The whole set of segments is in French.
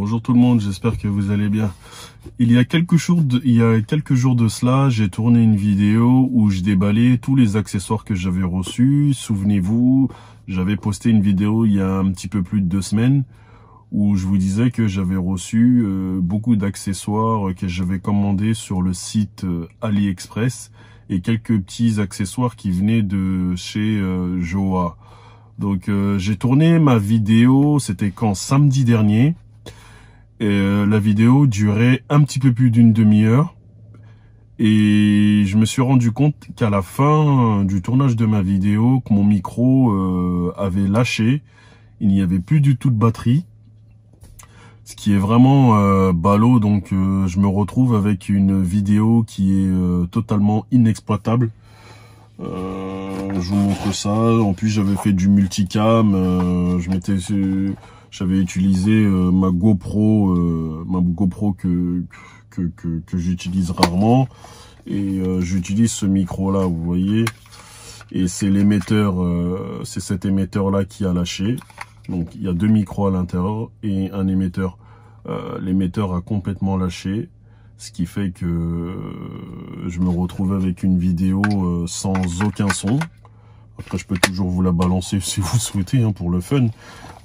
Bonjour tout le monde, j'espère que vous allez bien. Il y a quelques jours de cela, j'ai tourné une vidéo où je déballais tous les accessoires que j'avais reçus. Souvenez-vous, j'avais posté une vidéo il y a un petit peu plus de 2 semaines où je vous disais que j'avais reçu beaucoup d'accessoires que j'avais commandés sur le site AliExpress et quelques petits accessoires qui venaient de chez Joa. Donc j'ai tourné ma vidéo, c'était quand samedi dernier. Et la vidéo durait un petit peu plus d'une demi-heure. Et je me suis rendu compte qu'à la fin du tournage de ma vidéo, que mon micro avait lâché. Il n'y avait plus du tout de batterie. Ce qui est vraiment ballot. Donc je me retrouve avec une vidéo qui est totalement inexploitable. Je vous montre ça. En plus j'avais fait du multicam. J'avais utilisé ma GoPro que j'utilise rarement, et j'utilise ce micro là, vous voyez, et c'est l'émetteur, c'est cet émetteur là qui a lâché. Donc il y a 2 micros à l'intérieur et un émetteur. L'émetteur a complètement lâché, ce qui fait que je me retrouve avec une vidéo sans aucun son. Après, je peux toujours vous la balancer si vous souhaitez, hein, pour le fun.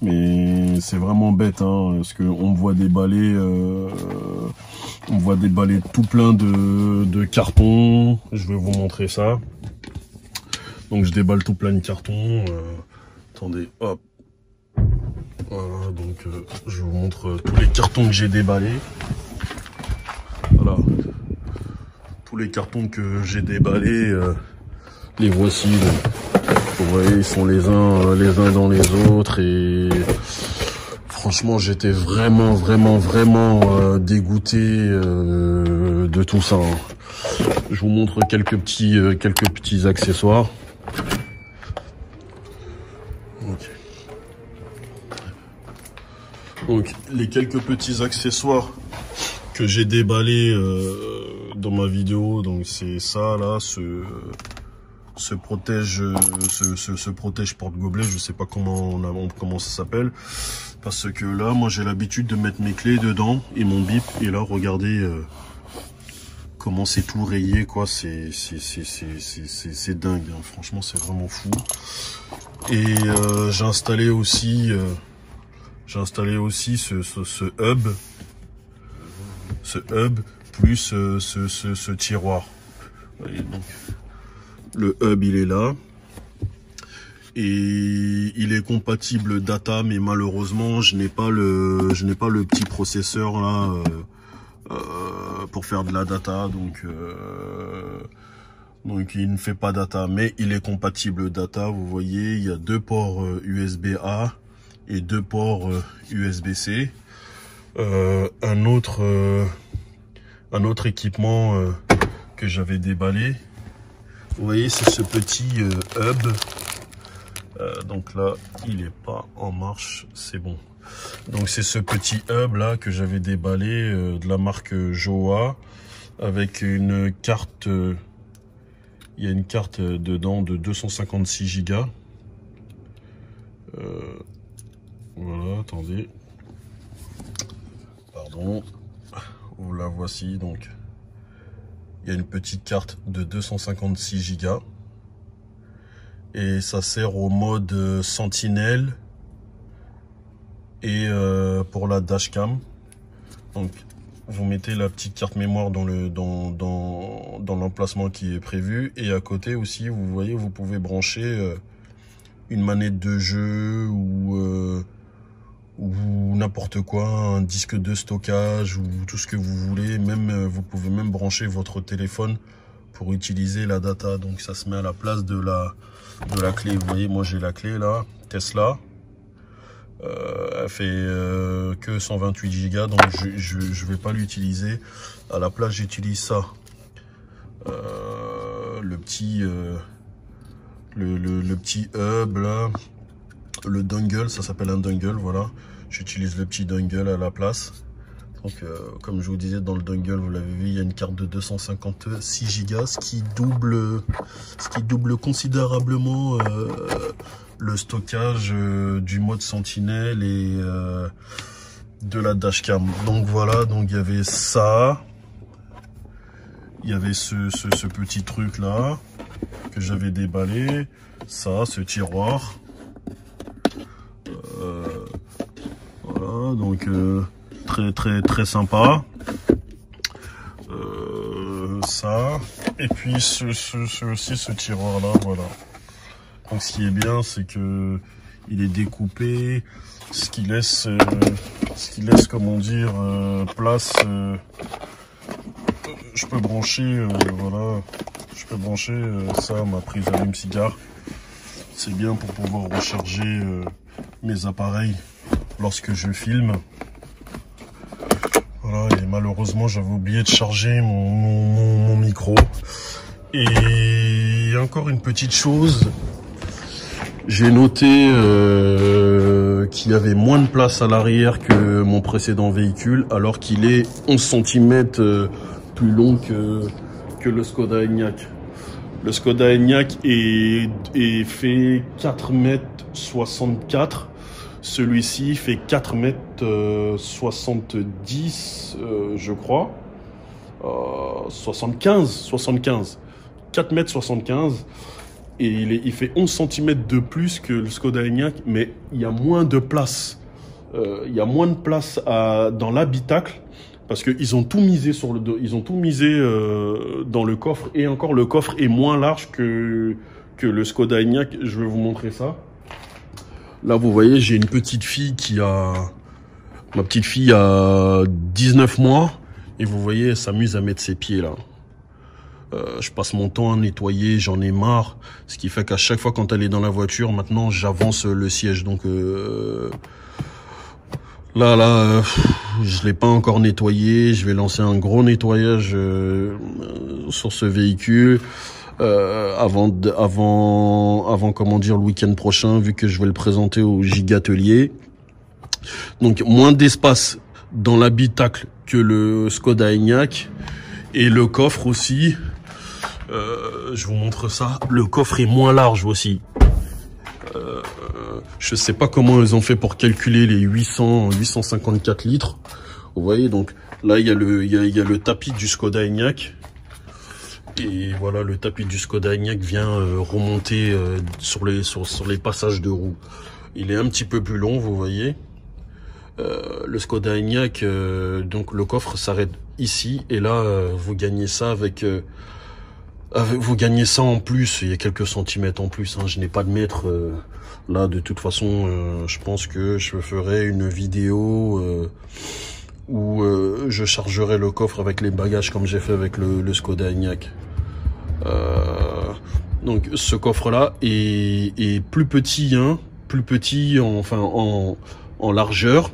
Mais c'est vraiment bête, hein, parce que on me voit déballer tout plein de cartons. Je vais vous montrer ça. Donc je déballe tout plein de cartons. Attendez, hop. Voilà, donc je vous montre tous les cartons que j'ai déballés. Voilà. Tous les cartons que j'ai déballés, les voici. Donc. Vous voyez, ils sont les uns dans les autres, et franchement j'étais vraiment dégoûté de tout ça, hein. Je vous montre quelques petits accessoires. Donc les quelques petits accessoires que j'ai déballés dans ma vidéo, donc c'est ça là, ce protège porte-gobelet, je sais pas comment ça s'appelle, parce que là moi j'ai l'habitude de mettre mes clés dedans et mon bip, et là regardez comment c'est tout rayé, quoi. C'est dingue, hein. Franchement c'est vraiment fou. Et j'ai installé aussi ce hub plus ce tiroir. Vous voyez, donc le hub il est là et il est compatible data, mais malheureusement je n'ai pas le petit processeur là pour faire de la data, donc il ne fait pas data, mais il est compatible data. Vous voyez, il y a 2 ports USB-A et 2 ports USB-C. Un autre équipement que j'avais déballé, vous voyez, c'est ce petit hub. Donc là, il est pas en marche, c'est bon. Donc c'est ce petit hub là que j'avais déballé de la marque Joa, avec une carte. Il y a une carte dedans de 256 Go. Voilà, attendez. Pardon. Vous la voici donc. Il y a une petite carte de 256 Go et ça sert au mode sentinelle et pour la dashcam. Donc vous mettez la petite carte mémoire dans l'emplacement qui est prévu, et à côté aussi vous voyez, vous pouvez brancher une manette de jeu ou n'importe quoi, un disque de stockage ou tout ce que vous voulez. Même vous pouvez même brancher votre téléphone pour utiliser la data. Donc ça se met à la place de la clé. Vous voyez, moi j'ai la clé là, Tesla. Elle fait que 128 Go, donc je vais pas l'utiliser. À la place j'utilise ça, le petit hub là, le dongle, ça s'appelle un dongle, voilà. J'utilise le petit dongle à la place. Donc comme je vous disais, dans le dongle, vous l'avez vu, il y a une carte de 256 Go, ce qui double considérablement le stockage du mode sentinelle de la dashcam. Donc voilà, donc il y avait ça. Il y avait ce petit truc là que j'avais déballé. Ça, ce tiroir. Voilà, donc très sympa. Ça. Et puis aussi ce tiroir là, voilà. Donc ce qui est bien, c'est que il est découpé, ce qui laisse comment dire place. Je peux brancher, voilà, je peux brancher ça, ma prise allume-cigare. C'est bien pour pouvoir recharger mes appareils lorsque je filme. Voilà, et malheureusement j'avais oublié de charger mon micro. Et encore une petite chose, j'ai noté qu'il y avait moins de place à l'arrière que mon précédent véhicule, alors qu'il est 11 cm plus long que le Skoda Enyaq. Le Skoda Enyaq est fait 4,64 m. Celui-ci fait 4,70 m, je crois. 75. 4,75 m. Et il fait 11 cm de plus que le Skoda Enyaq, mais il y a moins de place. Il y a moins de place dans l'habitacle. Parce qu'ils ont tout misé sur le dos, ils ont tout misé dans le coffre, et encore le coffre est moins large que le Skoda Enyaq. Je vais vous montrer ça. Là, vous voyez, j'ai une petite fille ma petite fille a 19 mois, et vous voyez, elle s'amuse à mettre ses pieds là. Je passe mon temps à nettoyer, j'en ai marre, ce qui fait qu'à chaque fois quand elle est dans la voiture, maintenant j'avance le siège, donc Là, je l'ai pas encore nettoyé. Je vais lancer un gros nettoyage sur ce véhicule avant comment dire le week-end prochain, vu que je vais le présenter au Gigatelier. Donc moins d'espace dans l'habitacle que le Skoda Enyaq, et le coffre aussi. Je vous montre ça. Le coffre est moins large aussi. Je sais pas comment ils ont fait pour calculer les 854 litres. Vous voyez, donc là il y a le tapis du Skoda Enyaq, et voilà, le tapis du Skoda Enyaq vient remonter sur les passages de roues. Il est un petit peu plus long, vous voyez. Le Skoda Enyaq, donc le coffre s'arrête ici, et là vous gagnez ça vous gagnez ça en plus, il y a quelques centimètres en plus, hein. Je n'ai pas de mètre. Là, de toute façon, je pense que je ferai une vidéo où je chargerai le coffre avec les bagages comme j'ai fait avec le Skoda Enyaq. Donc ce coffre-là est plus petit, hein, plus petit en largeur,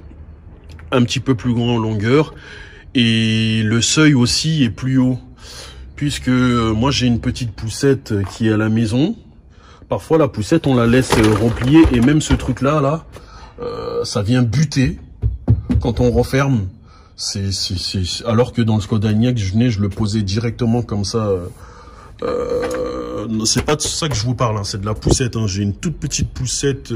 un petit peu plus grand en longueur, et le seuil aussi est plus haut. Puisque moi j'ai une petite poussette qui est à la maison. Parfois la poussette on la laisse replier, et même ce truc là ça vient buter quand on referme. Alors que dans le Skoda Enyaq je le posais directement comme ça. C'est pas de ça que je vous parle, hein, c'est de la poussette, hein. J'ai une toute petite poussette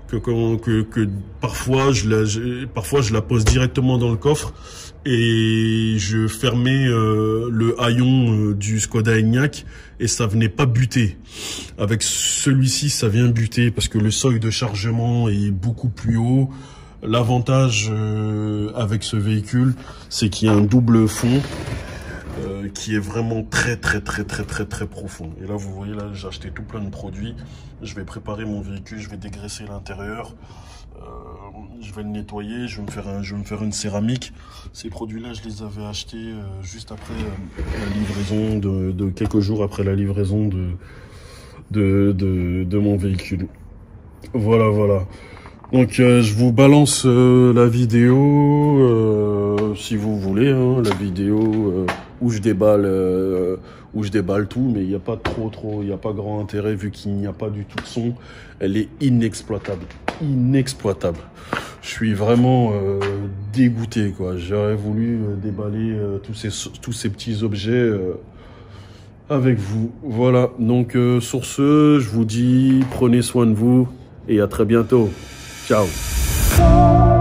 que parfois je la pose directement dans le coffre, et je fermais le haillon du Skoda Enyaq, et ça venait pas buter. Avec celui-ci ça vient buter parce que le seuil de chargement est beaucoup plus haut. L'avantage avec ce véhicule, c'est qu'il y a un double fond qui est vraiment très profond. Et là vous voyez, là j'ai acheté tout plein de produits. Je vais préparer mon véhicule, je vais dégraisser l'intérieur, je vais le nettoyer, je vais me faire une céramique. Ces produits là je les avais achetés juste après la livraison de quelques jours après la livraison de mon véhicule. Voilà. Donc je vous balance la vidéo si vous voulez, hein, la vidéo où je déballe tout, mais il n'y a pas il n'y a pas grand intérêt vu qu'il n'y a pas du tout de son. Elle est inexploitable. Je suis vraiment dégoûté, quoi. J'aurais voulu déballer tous ces petits objets avec vous. Voilà, donc sur ce, je vous dis, prenez soin de vous et à très bientôt. Ciao. Thank you.